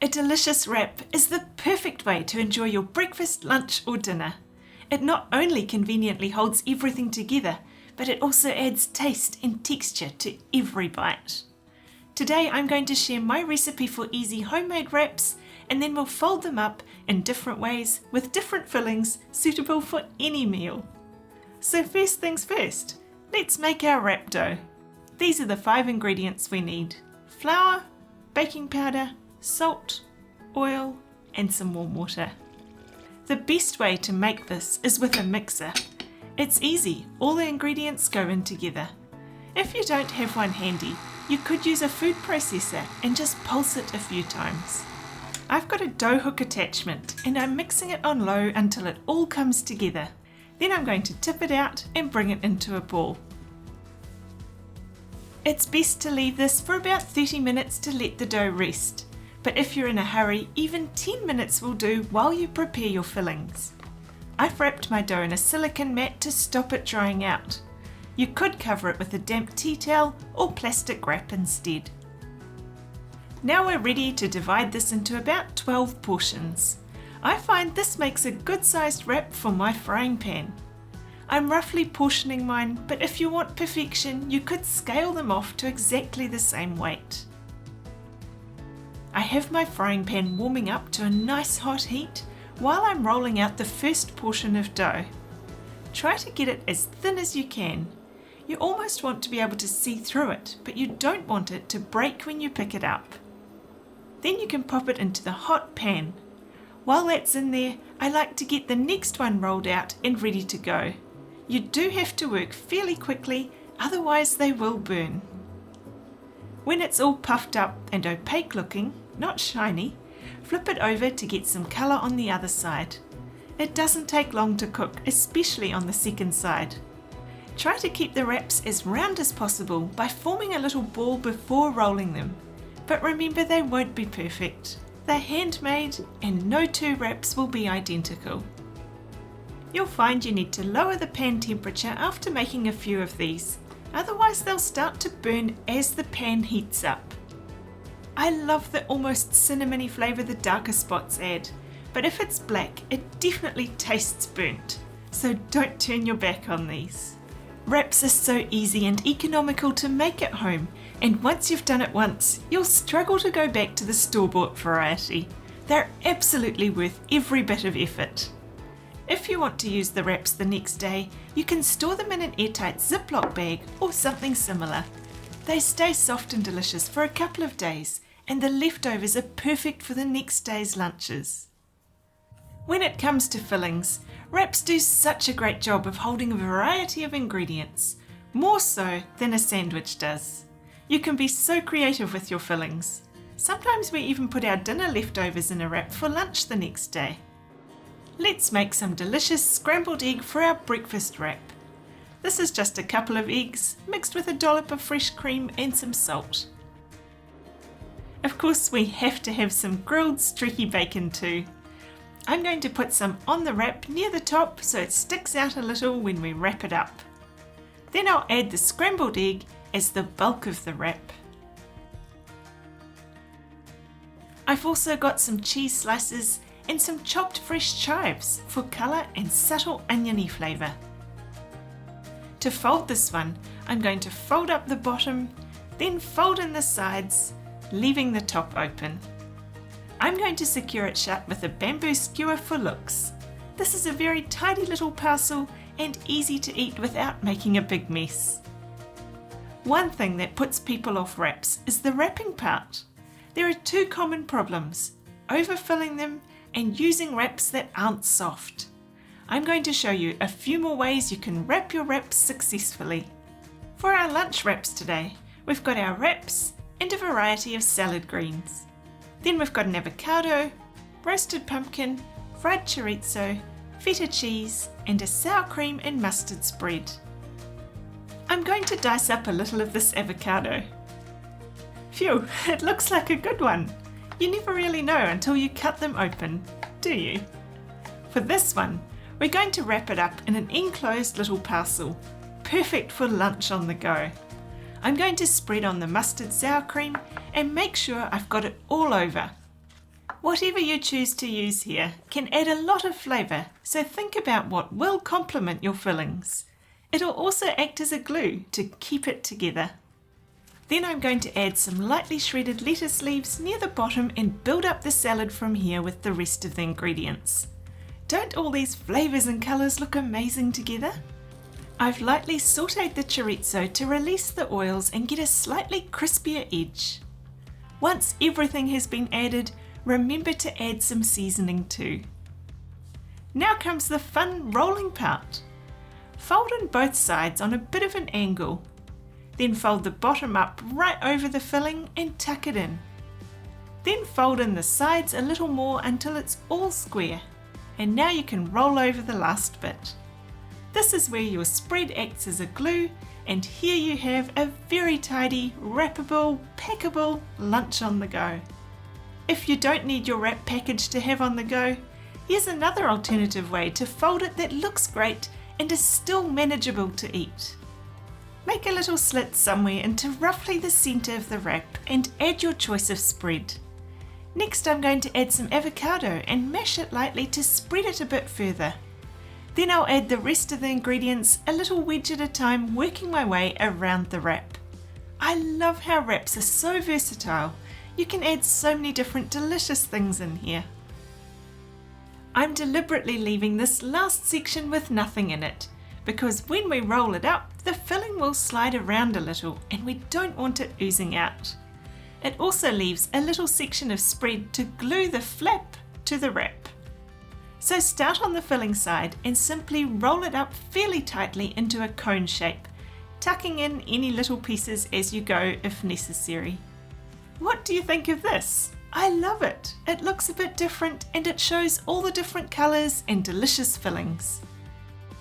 A delicious wrap is the perfect way to enjoy your breakfast, lunch or dinner. It not only conveniently holds everything together, but it also adds taste and texture to every bite. Today I'm going to share my recipe for easy homemade wraps, and then we'll fold them up in different ways with different fillings suitable for any meal. So first things first, let's make our wrap dough. These are the 5 ingredients we need: flour, baking powder, salt, oil and some warm water. The best way to make this is with a mixer. It's easy, all the ingredients go in together. If you don't have one handy, you could use a food processor and just pulse it a few times. I've got a dough hook attachment and I'm mixing it on low until it all comes together. Then I'm going to tip it out and bring it into a ball. It's best to leave this for about 30 minutes to let the dough rest. But if you're in a hurry, even 10 minutes will do while you prepare your fillings. I've wrapped my dough in a silicone mat to stop it drying out. You could cover it with a damp tea towel or plastic wrap instead. Now we're ready to divide this into about 12 portions. I find this makes a good sized wrap for my frying pan. I'm roughly portioning mine, but if you want perfection, you could scale them off to exactly the same weight. I have my frying pan warming up to a nice hot heat while I'm rolling out the first portion of dough. Try to get it as thin as you can. You almost want to be able to see through it, but you don't want it to break when you pick it up. Then you can pop it into the hot pan. While that's in there, I like to get the next one rolled out and ready to go. You do have to work fairly quickly, otherwise they will burn. When it's all puffed up and opaque looking, not shiny, flip it over to get some colour on the other side. It doesn't take long to cook, especially on the second side. Try to keep the wraps as round as possible by forming a little ball before rolling them. But remember, they won't be perfect. They're handmade and no two wraps will be identical. You'll find you need to lower the pan temperature after making a few of these. Otherwise they'll start to burn as the pan heats up. I love the almost cinnamony flavour the darker spots add, but if it's black it definitely tastes burnt, so don't turn your back on these. Wraps are so easy and economical to make at home, and once you've done it once, you'll struggle to go back to the store-bought variety. They're absolutely worth every bit of effort. If you want to use the wraps the next day, you can store them in an airtight Ziploc bag or something similar. They stay soft and delicious for a couple of days, and the leftovers are perfect for the next day's lunches. When it comes to fillings, wraps do such a great job of holding a variety of ingredients, more so than a sandwich does. You can be so creative with your fillings. Sometimes we even put our dinner leftovers in a wrap for lunch the next day. Let's make some delicious scrambled egg for our breakfast wrap. This is just a couple of eggs mixed with a dollop of fresh cream and some salt. Of course, we have to have some grilled streaky bacon too. I'm going to put some on the wrap near the top so it sticks out a little when we wrap it up. Then I'll add the scrambled egg as the bulk of the wrap. I've also got some cheese slices and some chopped fresh chives for colour and subtle oniony flavour. To fold this one, I'm going to fold up the bottom, then fold in the sides, leaving the top open. I'm going to secure it shut with a bamboo skewer for looks. This is a very tidy little parcel and easy to eat without making a big mess. One thing that puts people off wraps is the wrapping part. There are 2 common problems: overfilling them and using wraps that aren't soft. I'm going to show you a few more ways you can wrap your wraps successfully. For our lunch wraps today, we've got our wraps and a variety of salad greens. Then we've got an avocado, roasted pumpkin, fried chorizo, feta cheese and a sour cream and mustard spread. I'm going to dice up a little of this avocado. Phew, it looks like a good one. You never really know until you cut them open, do you? For this one, we're going to wrap it up in an enclosed little parcel, perfect for lunch on the go. I'm going to spread on the mustard sour cream and make sure I've got it all over. Whatever you choose to use here can add a lot of flavour, so think about what will complement your fillings. It'll also act as a glue to keep it together. Then I'm going to add some lightly shredded lettuce leaves near the bottom and build up the salad from here with the rest of the ingredients. Don't all these flavours and colours look amazing together? I've lightly sautéed the chorizo to release the oils and get a slightly crispier edge. Once everything has been added, remember to add some seasoning too. Now comes the fun rolling part. Fold in both sides on a bit of an angle. Then fold the bottom up right over the filling and tuck it in. Then fold in the sides a little more until it's all square. And now you can roll over the last bit. This is where your spread acts as a glue, and here you have a very tidy, wrappable, packable lunch on the go. If you don't need your wrap package to have on the go, here's another alternative way to fold it that looks great and is still manageable to eat. Make a little slit somewhere into roughly the centre of the wrap and add your choice of spread. Next I'm going to add some avocado and mash it lightly to spread it a bit further. Then I'll add the rest of the ingredients a little wedge at a time, working my way around the wrap. I love how wraps are so versatile. You can add so many different delicious things in here. I'm deliberately leaving this last section with nothing in it, because when we roll it up, the filling will slide around a little and we don't want it oozing out. It also leaves a little section of spread to glue the flap to the wrap. So start on the filling side and simply roll it up fairly tightly into a cone shape, tucking in any little pieces as you go if necessary. What do you think of this? I love it! It looks a bit different and it shows all the different colours and delicious fillings.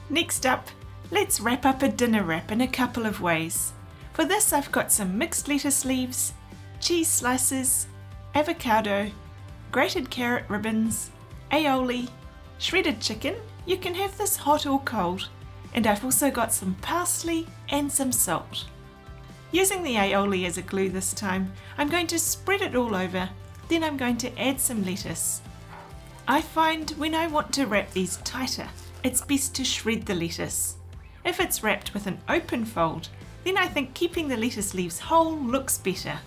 Next up, let's wrap up a dinner wrap in a couple of ways. For this I've got some mixed lettuce leaves, cheese slices, avocado, grated carrot ribbons, aioli, shredded chicken. You can have this hot or cold, and I've also got some parsley and some salt. Using the aioli as a glue this time, I'm going to spread it all over, then I'm going to add some lettuce. I find when I want to wrap these tighter, it's best to shred the lettuce. If it's wrapped with an open fold, then I think keeping the lettuce leaves whole looks better.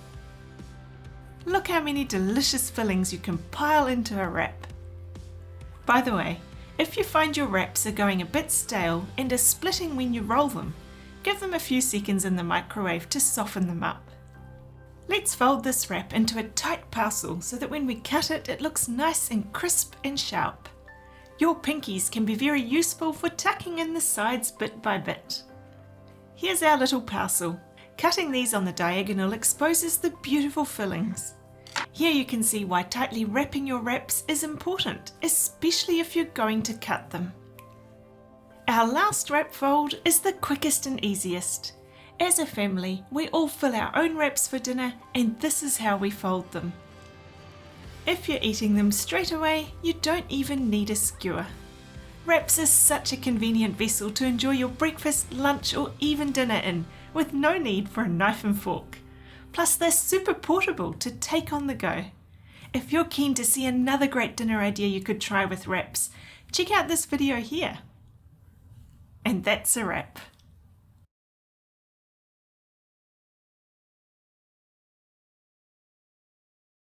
Look how many delicious fillings you can pile into a wrap. By the way, if you find your wraps are going a bit stale and are splitting when you roll them, give them a few seconds in the microwave to soften them up. Let's fold this wrap into a tight parcel so that when we cut it, it looks nice and crisp and sharp. Your pinkies can be very useful for tucking in the sides bit by bit. Here's our little parcel. Cutting these on the diagonal exposes the beautiful fillings. Here you can see why tightly wrapping your wraps is important, especially if you're going to cut them. Our last wrap fold is the quickest and easiest. As a family, we all fill our own wraps for dinner, and this is how we fold them. If you're eating them straight away, you don't even need a skewer. Wraps is such a convenient vessel to enjoy your breakfast, lunch or even dinner in, with no need for a knife and fork. Plus they're super portable to take on the go. If you're keen to see another great dinner idea you could try with wraps, check out this video here. And that's a wrap.